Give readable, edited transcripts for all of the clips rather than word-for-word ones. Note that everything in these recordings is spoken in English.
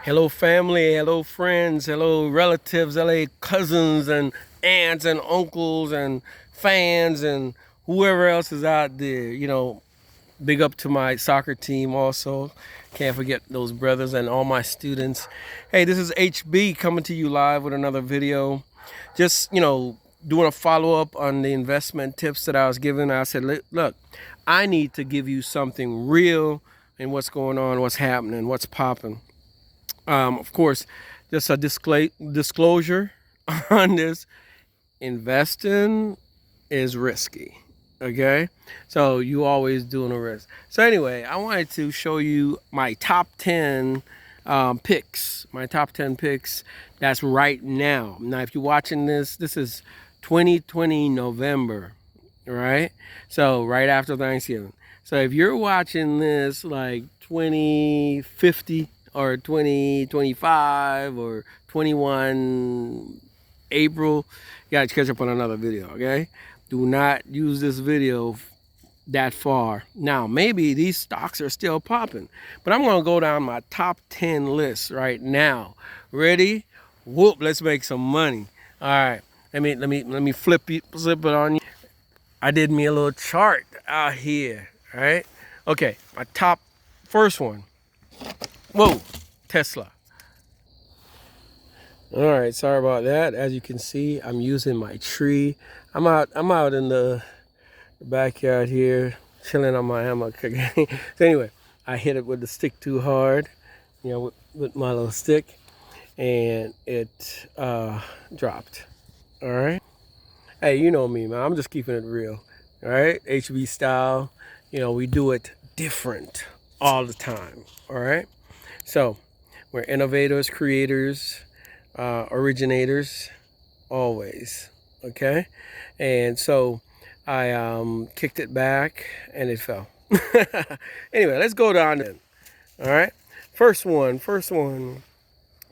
Hello, family. Hello, friends. Hello, relatives. Hello, cousins and aunts and uncles and fans and whoever else is out there. Big up to my soccer team also. Can't forget those brothers and all my students. Hey, this is HB coming to you live with another video. Just, doing a follow up on the investment tips that I was given. I said, look, I need to give you something real in what's going on, what's happening, what's popping. Of course, just a disclosure on this. Investing is risky. Okay, so you always doing a risk. So anyway, I wanted to show you my top 10 picks. My top 10 picks. That's right now. Now, if you're watching this is 2020 November, right? So right after Thanksgiving. So if you're watching this like 2050 or 2025 or 21 April, you gotta catch up on another video, okay? Do not use this video that far. Now, maybe these stocks are still popping, but I'm gonna go down my top 10 list right now. Ready? Whoop, let's make some money. All right, let me flip it on you. I did me a little chart out here, all right? Okay, my top first one. Whoa, Tesla. All right, sorry about that. As you can see, I'm using my tree. I'm out in the backyard here, chilling on my hammock. Okay. So anyway, I hit it with the stick too hard, with my little stick, and it dropped. All right. Hey, you know me, man. I'm just keeping it real. All right, HB style. We do it different all the time. All right. So we're innovators, creators, originators, always. Okay. And so I kicked it back and it fell. Anyway, let's go down then. All right. First one.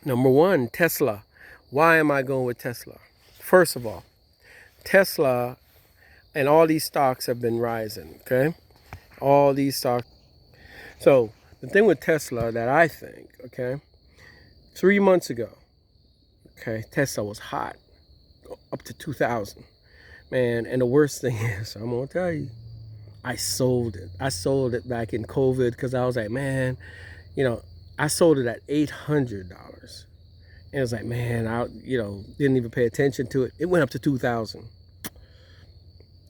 Number one, Tesla. Why am I going with Tesla? First of all, Tesla and all these stocks have been rising. Okay. All these stocks. So the thing with Tesla that I think, okay, 3 months ago, okay, Tesla was hot, up to 2,000. Man, and the worst thing is, I'm gonna tell you, I sold it. I sold it back in COVID because I was like, man, I sold it at $800. And it was like, man, I didn't even pay attention to it. It went up to 2,000.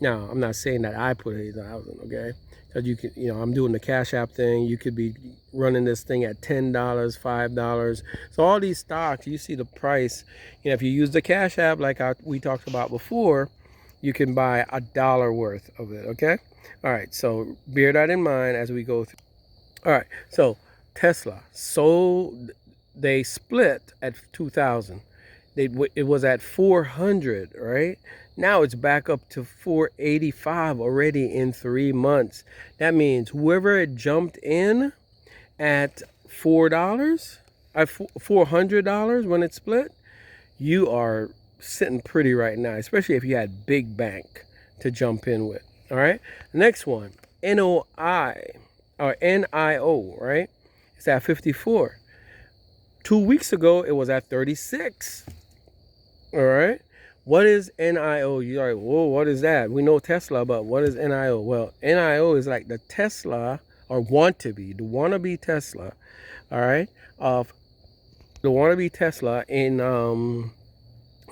Now, I'm not saying that I put 8,000, okay? Because you can, I'm doing the Cash App thing. You could be running this thing at $10, $5. So all these stocks, you see the price. If you use the Cash App like we talked about before, you can buy $1 worth of it, okay? All right, so bear that in mind as we go through. All right, so Tesla, so they split at 2,000. It was at 400, right? Now it's back up to 485 already in 3 months. That means whoever had jumped in at $4, at $400 when it split, you are sitting pretty right now, especially if you had big bank to jump in with. All right. Next one, NOI or NIO, right? It's at 54. 2 weeks ago, it was at 36. All right. What is NIO? You're like, whoa, what is that? We know Tesla, but what is NIO? Well, NIO is like the Tesla, or the wannabe Tesla, all right, of the wannabe Tesla in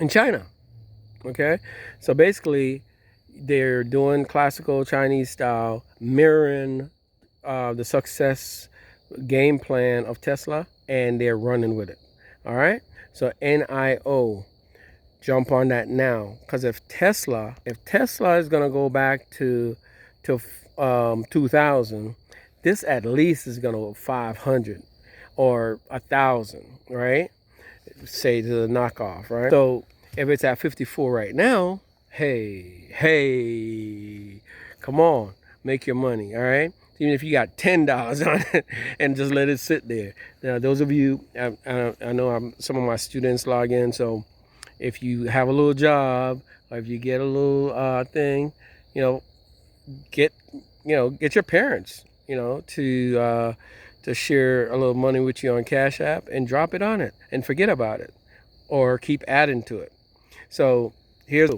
China. Okay. So basically, they're doing classical Chinese style, mirroring the success game plan of Tesla, and they're running with it. All right. So NIO. Jump on that now, because if Tesla is going to go back to 2,000, this at least is going to go 500 or 1,000, right? Say to the knockoff, right? So if it's at 54 right now, hey, come on, make your money, all right? Even if you got $10 on it and just let it sit there. Now, those of you, I know some of my students log in, so if you have a little job or if you get a little thing, get your parents, to to share a little money with you on Cash App and drop it on it and forget about it, or keep adding to it. So here's,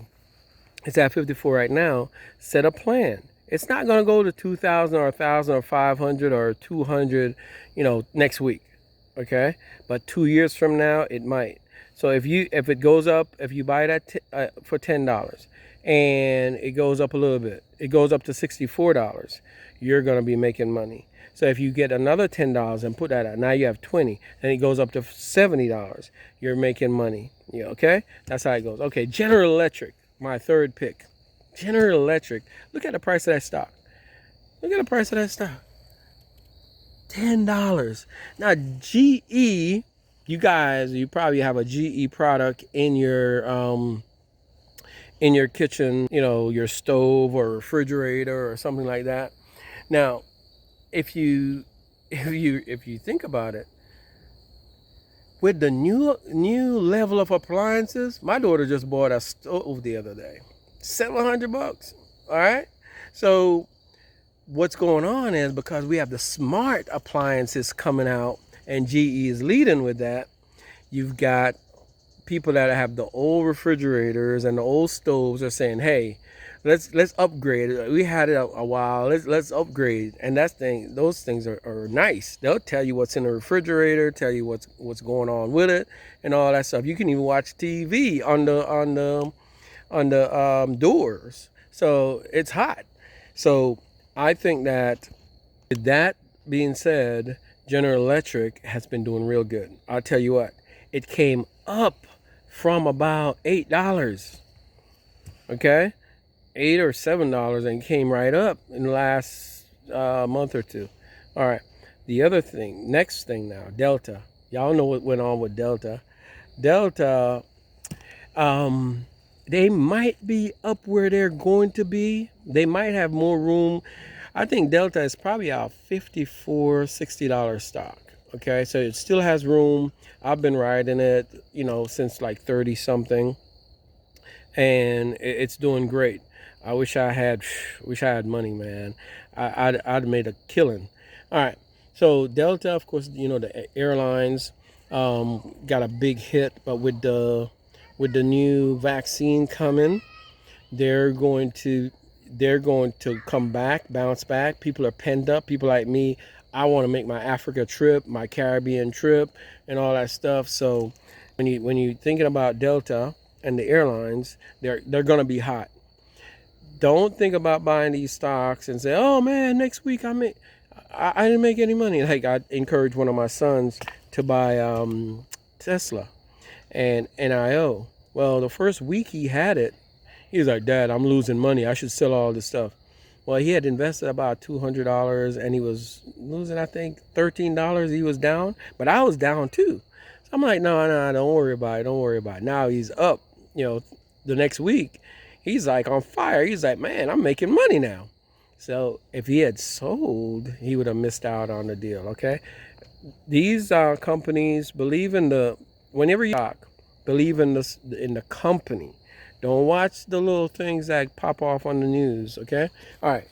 it's at 54 right now. Set a plan. It's not going to go to 2,000 or 1,000 or 500 or 200, next week. Okay, but 2 years from now it might. So if it goes up, if you buy it for $10 and it goes up a little bit, it goes up to $64, you're going to be making money. So if you get another $10 and put that out, now you have 20, and it goes up to $70, you're making money. Yeah, okay, that's how it goes. Okay, General Electric, my third pick. General Electric. Look at the price of that stock. Look at the price of that stock. $10. Now GE, you probably have a GE product in your kitchen, your stove or refrigerator or something like that. Now, if you think about it, with the new level of appliances, my daughter just bought a stove the other day, $700. All right, so what's going on is, because we have the smart appliances coming out and GE is leading with that, you've got people that have the old refrigerators and the old stoves are saying, hey, let's upgrade. We had it a while, let's upgrade. And those things are nice. They'll tell you what's in the refrigerator, tell you what's going on with it and all that stuff. You can even watch TV on the doors. So it's hot. So I think that, with that being said, General Electric has been doing real good. I'll tell you what, it came up from about $8, okay, $8 or $7, and came right up in the last month or two. All right, the other thing, next thing now, Delta. Y'all know what went on with Delta. Delta, they might be up where they're going to be. They might have more room. I think Delta is probably a $54, $60 stock. Okay, so it still has room. I've been riding it, since like 30 something, and it's doing great. I wish I had money, man. I'd made a killing. All right, so Delta, of course, the airlines got a big hit, but with the new vaccine coming, they're going to come back, bounce back. People are penned up. People like me, I want to make my Africa trip, my Caribbean trip, and all that stuff. So when you thinking about Delta and the airlines, they're going to be hot. Don't think about buying these stocks and say, oh man, next week I didn't make any money. Like, I encouraged one of my sons to buy Tesla and NIO. Well, the first week he had it, he was like, Dad, I'm losing money. I should sell all this stuff. Well, he had invested about $200 and he was losing, I think, $13. He was down, but I was down too. So I'm like, no, don't worry about it. Don't worry about it. Now he's up, the next week. He's like on fire. He's like, man, I'm making money now. So if he had sold, he would have missed out on the deal, okay? These companies, whenever you talk, believe in the company. Don't watch the little things that pop off on the news, okay? All right.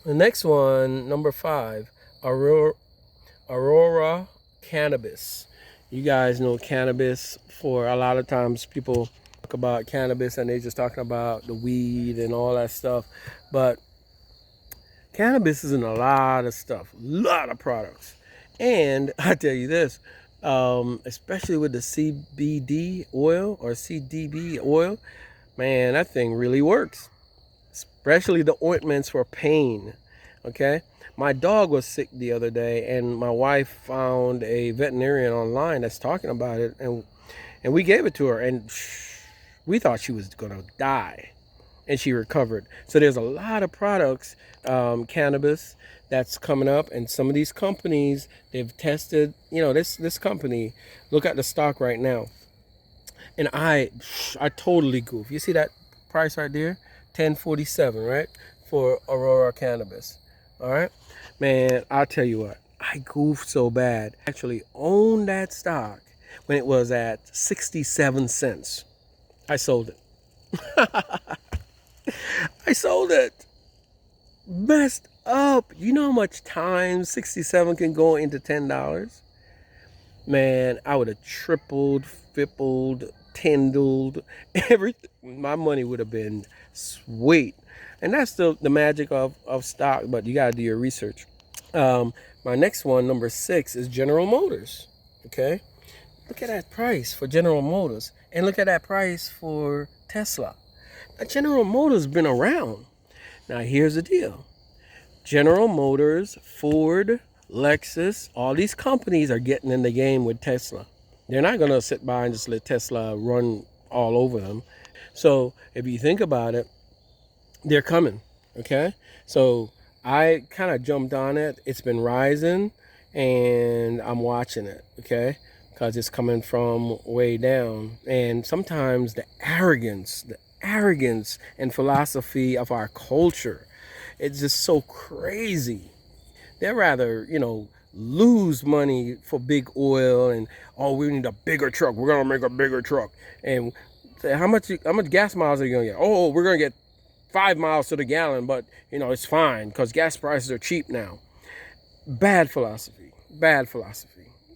The next one, number 5, Aurora Cannabis. You guys know cannabis. For a lot of times people talk about cannabis and they're just talking about the weed and all that stuff. But cannabis is in a lot of stuff, a lot of products. And I tell you this, especially with the CBD oil or CBD oil, man, that thing really works. Especially the ointments for pain. Okay, my dog was sick the other day, and my wife found a veterinarian online that's talking about it, and we gave it to her, and we thought she was gonna die, and she recovered. So there's a lot of products, cannabis, that's coming up, and some of these companies, they've tested, this company, look at the stock right now, and I totally goof. You see that price right there, $10.47, right, for Aurora Cannabis. All right, man, I'll tell you what, I goofed so bad. I actually owned that stock when it was at 67 cents. I sold it. I sold it. Messed up. You know how much time 67 can go into $10? Man, I would have tripled, fippled, tendled, everything. My money would have been sweet. And that's the magic of stock, but you got to do your research. My next one, number 6, is General Motors. Okay? Look at that price for General Motors. And look at that price for Tesla. Now, General Motors been around. Now, here's the deal. General Motors, Ford, Lexus, all these companies are getting in the game with Tesla. They're not going to sit by and just let Tesla run all over them. So if you think about it, they're coming. Okay? So I kind of jumped on it. It's been rising and I'm watching it. Okay? Because it's coming from way down. And sometimes the arrogance and philosophy of our culture, it's just so crazy. They'd rather, lose money for big oil and, oh, we need a bigger truck. We're going to make a bigger truck. And how much gas miles are you going to get? Oh, we're going to get 5 miles to the gallon, but, it's fine because gas prices are cheap now. Bad philosophy.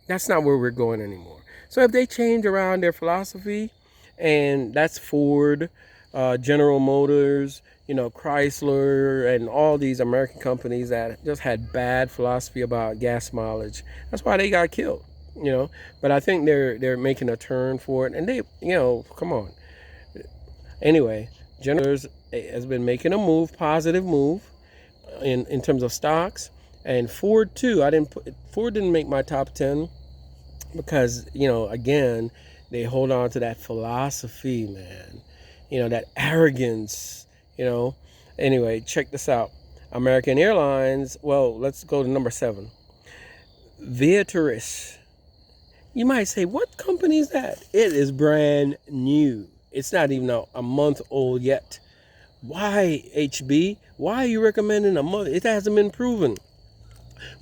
That's not where we're going anymore. So if they change around their philosophy, and that's Ford, General Motors, Chrysler, and all these American companies that just had bad philosophy about gas mileage. That's why they got killed, But I think they're making a turn for it, and they, come on. Anyway, General Motors has been making a positive move, in terms of stocks, and Ford too. Ford didn't make my top 10 because again, they hold on to that philosophy, man. That arrogance. Anyway, check this out. American Airlines. Well, let's go to number 7. Viatris. You might say, what company is that? It is brand new. It's not even a month old yet. Why, HB? Why are you recommending a month? It hasn't been proven.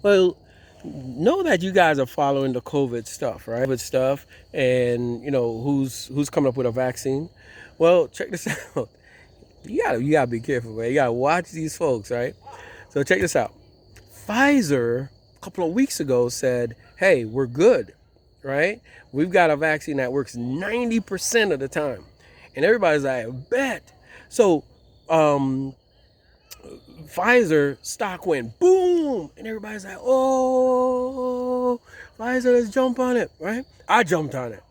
Well, know that you guys are following the COVID stuff, right? COVID stuff, and who's coming up with a vaccine. Well, check this out. You gotta be careful, man. You gotta watch these folks, right? So check this out. Pfizer a couple of weeks ago said, "Hey, we're good, right? We've got a vaccine that works 90% of the time," and everybody's like, "Bet." So, Pfizer stock went boom, and everybody's like, "Oh, Pfizer, let's jump on it," right? I jumped on it.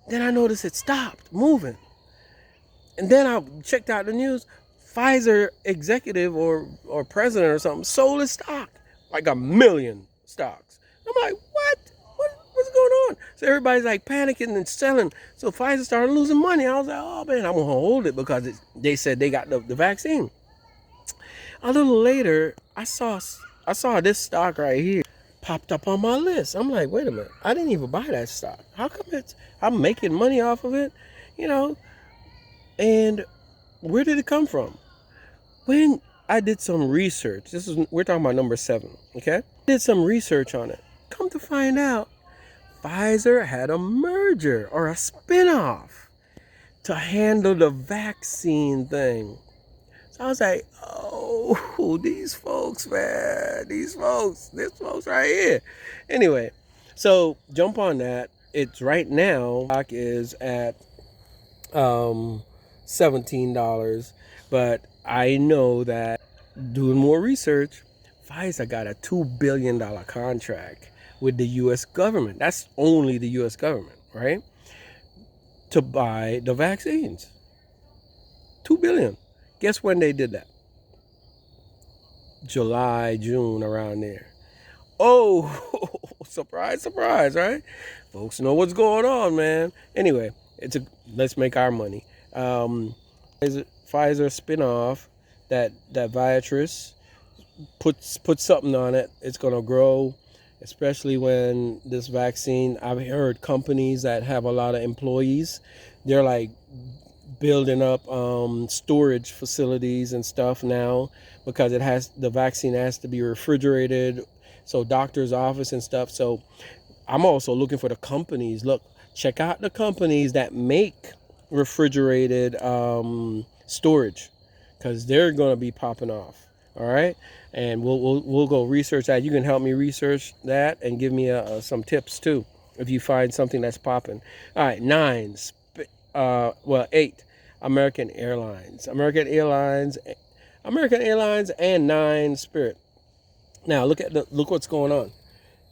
Then I noticed it stopped moving. And then I checked out the news. Pfizer executive or president or something sold his stock, like 1 million stocks. I'm like, what's going on? So everybody's like panicking and selling. So Pfizer started losing money. I was like, oh man, I'm gonna hold it because they said they got the vaccine. A little later, I saw this stock right here popped up on my list. I'm like, wait a minute, I didn't even buy that stock. How come I'm making money off of it? And where did it come from? When I did some research, we're talking about number 7, okay? Did some research on it. Come to find out, Pfizer had a merger or a spinoff to handle the vaccine thing. So I was like, oh, these folks, man, this folks right here. Anyway, so jump on that. It's right now, stock is at $17, but I know that doing more research, Pfizer got a $2 billion contract with the U.S. government. That's only the U.S. government, right? To buy the vaccines. $2 billion. Guess when they did that? July, June, around there. Oh, surprise, right? Folks know what's going on, man. Anyway, let's make our money. Pfizer spinoff that Viatris put something on it. It's gonna grow, especially when this vaccine. I've heard companies that have a lot of employees, they're like building up storage facilities and stuff now because the vaccine has to be refrigerated, so doctor's office and stuff. So I'm also looking for the companies. Look, check out the companies that make refrigerated storage, because they're going to be popping off. All right, and we'll go research that. You can help me research that and give me some tips too if you find something that's popping. All right, 9. Well, 8. American Airlines. American Airlines, and 9 Spirit. Now look what's going on.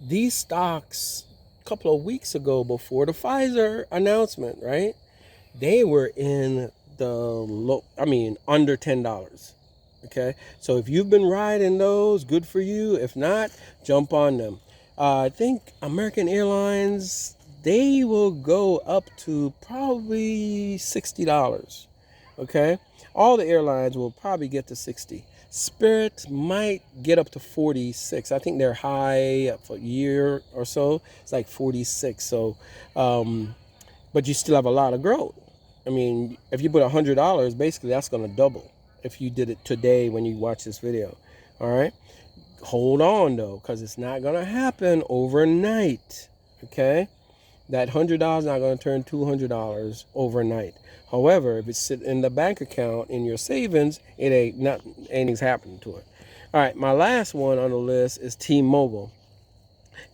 These stocks a couple of weeks ago, before the Pfizer announcement, right? They were in the low. I mean, under $10. Okay, so if you've been riding those, good for you. If not, jump on them. I think American Airlines, they will go up to probably $60. Okay, all the airlines will probably get to 60. Spirit might get up to 46. I think they're high for a year or so. It's like 46. So, but you still have a lot of growth. I mean, if you put $100, basically that's going to double if you did it today when you watch this video. All right, hold on though, because it's not going to happen overnight. Okay, that $100 not going to turn $200 overnight. However, if it's sitting in the bank account in your savings, it ain't not anything's happening to it. All right, my last one on the list is T-Mobile.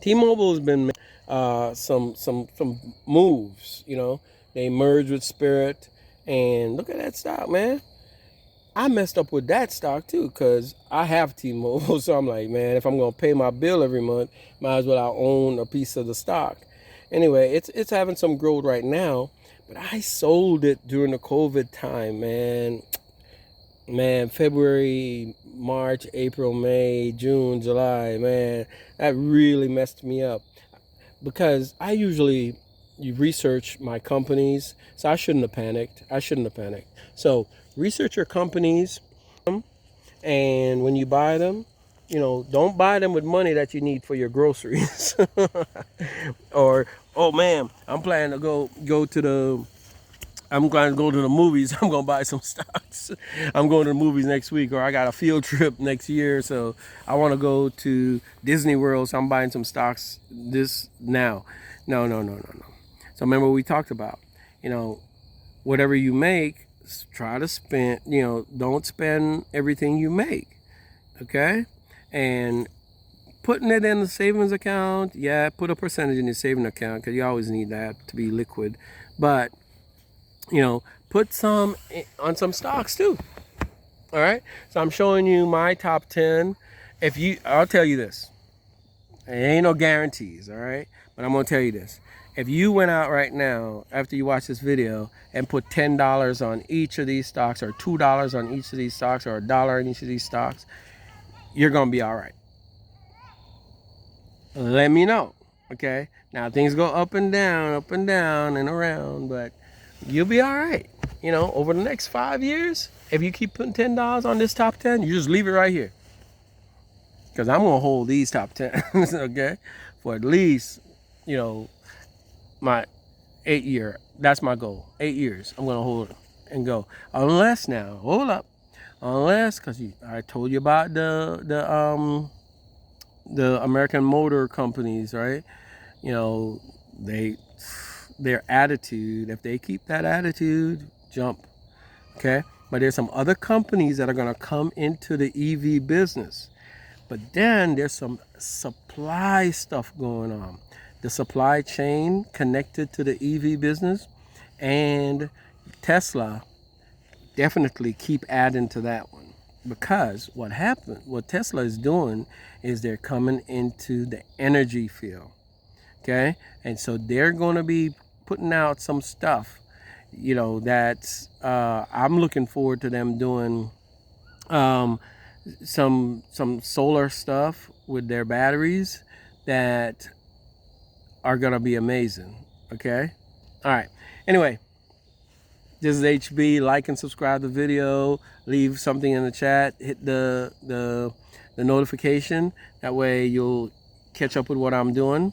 T-Mobile has been some moves. You know, they merged with Spirit, and look at that stock, man. I messed up with that stock too, because I have T-Mobile. So I'm like, man, if I'm gonna pay my bill every month, might as well I own a piece of the stock. Anyway, it's having some growth right now, but I sold it during the COVID time, man. February, March, April, May, June, July, man, that really messed me up, because I usually research my companies, so I shouldn't have panicked. So research your companies, and when you buy them, you know, don't buy them with money that you need for your groceries. Or, oh man, I'm planning to go to the movies. I'm going to buy some stocks. I'm going to the movies next week, or I got a field trip next year, so I want to go to Disney World, so I'm buying some stocks this now. No. So remember what we talked about, you know, whatever you make, try to spend, you know, don't spend everything you make. Okay? And putting it in the savings account, yeah, put a percentage in your savings account, because you always need that to be liquid. But, you know, put some on some stocks too. All right? So I'm showing you my top 10. I'll tell you this. There ain't no guarantees, all right? But I'm going to tell you this. If you went out right now, after you watch this video, and put $10 on each of these stocks, or $2 on each of these stocks, or $1 on each of these stocks, you're going to be all right. Let me know, okay? Now, things go up and down and around, but you'll be all right. You know, over the next 5 years, if you keep putting $10 on this top 10, you just leave it right here. Because I'm going to hold these top 10, okay? For at least, you know, my 8 year. That's my goal. 8 years. I'm going to hold it and go. Unless now, hold up. Unless, because I told you about the American motor companies, right? You know, their attitude, if they keep that attitude, jump. Okay? But there's some other companies that are going to come into the EV business. But then there's some supply stuff going on. The supply chain connected to the EV business, and Tesla, definitely keep adding to that one. Because what Tesla is doing is they're coming into the energy field. Okay? And so they're going to be putting out some stuff, you know, that's, I'm looking forward to them doing some solar stuff with their batteries that are going to be amazing. Okay? All right. Anyway, this is HB. Like and subscribe to the video. Leave something in the chat. Hit the notification. That way you'll catch up with what I'm doing.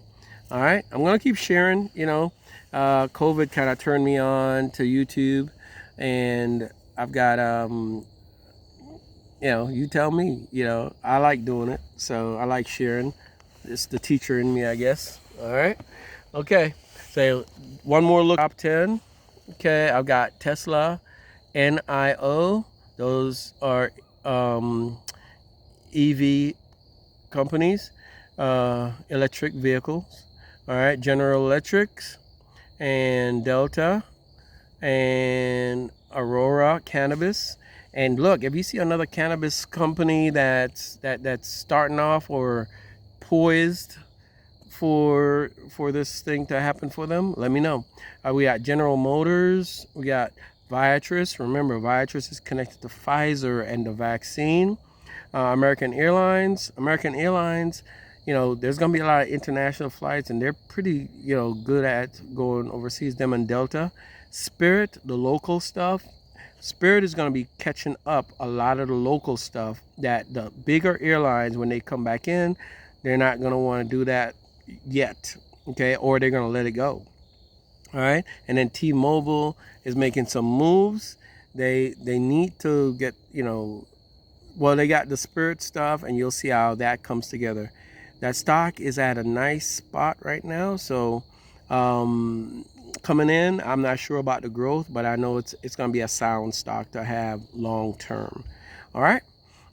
All right. I'm going to keep sharing. You know, COVID kind of turned me on to YouTube. And I've got, you know, you tell me. You know, I like doing it. So I like sharing. It's the teacher in me, I guess. All right. Okay. So one more look. Top 10. Okay. I've got Tesla, NIO. Those are EV companies, electric vehicles. All right, General Electrics and Delta and Aurora Cannabis. And look, if you see another cannabis company that's starting off or poised for this thing to happen for them, let me know. We got General Motors, we got Viatris. Remember, Viatris is connected to Pfizer and the vaccine. American Airlines. You know, there's gonna be a lot of international flights, and they're pretty, you know, good at going overseas. Them and Delta. Spirit, the local stuff. Spirit is gonna be catching up a lot of the local stuff that the bigger airlines, when they come back in, they're not gonna want to do that yet, okay, or they're gonna let it go. All right, and then T-Mobile is making some moves. They need to get, you know, well, they got the Spirit stuff, and you'll see how that comes together. That stock is at a nice spot right now, so coming in, I'm not sure about the growth, but I know it's gonna be a sound stock to have long term. All right,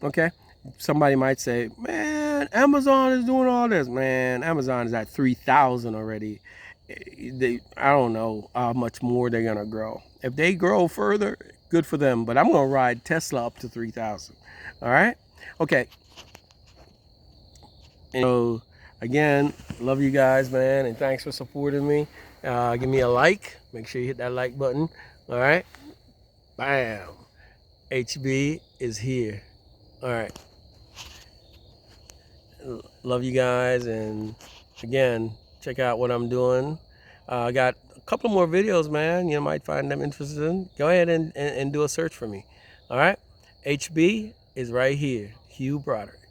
okay. Somebody might say, man, Amazon is doing all this. Man, Amazon is at 3,000 already. I don't know how much more they're gonna grow. If they grow further, good for them. But I'm gonna ride Tesla up to 3,000. All right, okay. And so again, love you guys, man, and thanks for supporting me. Give me a like. Make sure you hit that like button. All right, bam. HB is here. All right. Love you guys, and again, check out what I'm doing. I got a couple more videos, man. You might find them interesting. Go ahead and do a search for me. All right, HB is right here. Hugh Broderick.